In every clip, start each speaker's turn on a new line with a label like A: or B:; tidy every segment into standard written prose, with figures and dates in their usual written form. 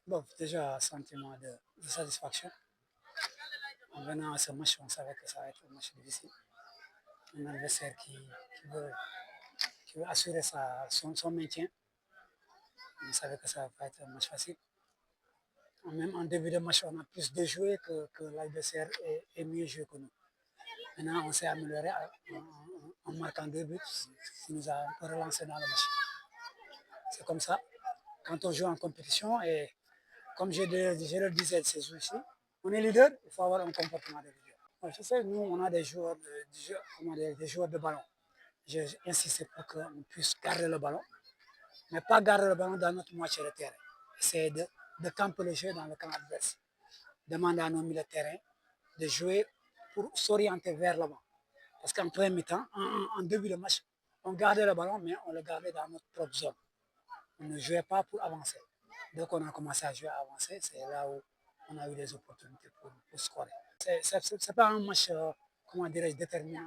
A: Bon, déjà, sentiment de satisfaction. En venant à ce match, on savait que ça va être un match difficile. Un adversaire qui veut assurer son maintien. On savait que ça va pas être un match facile. Même en début de match, on a plus de jouer que l'adversaire est mieux joué que nous. Maintenant, on s'est amélioré en marquant 2 buts, ce qui nous a un peu relancé dans le match. C'est comme ça. Quand on joue en compétition, et comme je le disais ces jours-ci, on est leader, il faut avoir un comportement de leader. Ouais, je sais, nous, on a des joueurs des joueurs de ballon. J'ai insisté pour qu'on puisse garder le ballon, mais pas garder le ballon dans notre moitié de terrain. Essayer de camper le jeu dans le camp adverse. Demander à nos milieux de terrain de jouer pour s'orienter vers l'avant. Parce qu'en premier mi-temps, en début de match, on gardait le ballon, mais on le gardait dans notre propre zone. On ne jouait pas pour avancer. Dès qu'on a commencé à jouer à avancer, c'est là où on a eu des opportunités pour scorer. Ce n'est pas un match, comment dirais-je, déterminant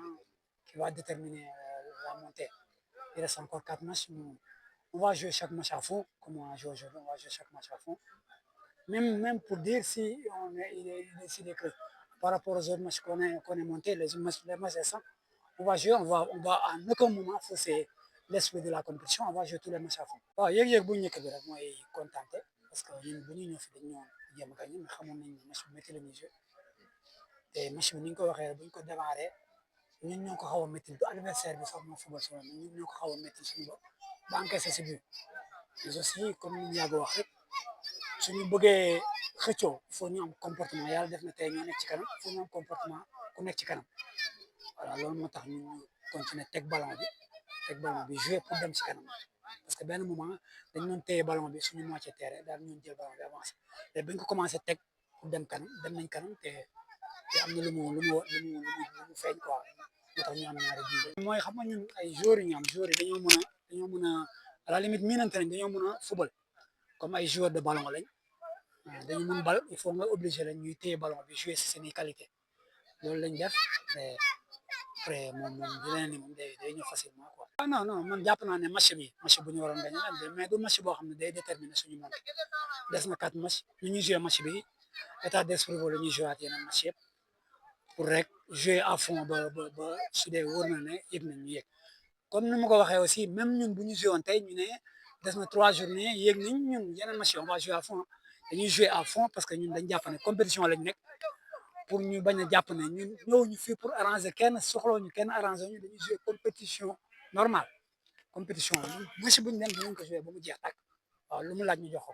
A: qui va déterminer la montée. Il reste encore 4 matchs. On va jouer chaque match à fond, comme on a joué aujourd'hui, on va jouer chaque match à fond. Même pour dire si il est décidé que par rapport aux autres matchs qu'on est monté, les matchs récents, on va jouer, on va en aucun moment fausser l'esprit de la compétition, on va jouer tous les matchs à fond. waaw yëg-yëg bu njëkk bi rek mooy kontaante parce que ñun bu ñu ñëw fi dañ ñoo jéem a gagné mais xamoon nañ ne match bu métti la ñuy joué te match bi ni ñu ko waxee bu ñu ko démarré ñun ñoo ko xaw a métti du adversaire bi sax moo football solo mais ñun ñoo ko xaw a métti suñu bopp ba encaissé si but mais aussi comme ni ñu yàgg wax rek suñu bëggee xëccoo il faut ñu am comportement yàlla def na tey ñoo nekk ci kanam il faut ñu am comportement ku nekk ci kanam voilà loolu moo tax ñu continuer teg ballon bi jouer pour dem ci kanam parce que benn moment dañ doon téye ballon bi suñu moitié terrain daal ñun jël ballon bi avancé te bañ ko commencé teg pour dem kanam dem nañ kanam te am na lu mu feeñ quoi moo tax ñu am ñaari bii mooy xam nga ñun ay joueurs yi ñu am joueurs yi dañoo mën a à la limite miinante nañ dañoo mën a football comme ay joueurs de ballon lañ dañu mën bal il faut nga obligé lañ ñuy téye ballon bi jouer si seen i qualité loolu lañ def mais après moom leneen ni moom day ñëw facilement quoi. ah non non man jàpp naa ne match bu ñu waroon gagné la mais du match boo xam ne day déterminer suñu moom des na 4 match ñu ñuy joué match bi état d'esprit boobu la ñuy joué at yeneen match yëpp pour rek jouer à fond ba su dee wóor na ne yëg nañ ñu yëg comme ni ma ko waxee aussi même ñun bu ñu joué woon tey ñu ne des na 3 journées yëg nañ ñun yeneen match yi on va jouer à fond dañuy jouer à fond parce que ñun dañ jàpp ne compétition lañ nekk pour ñu bañ a jàpp ne ñun ñëwuñu fii pour arranger kenn soxlawuñu kenn arranger ñu dañuy jouer compétition normale compétition match bu ñu dem dinañ ko jouer ba mu jeex tàkk waaw lu mu laaj ñu jox ko.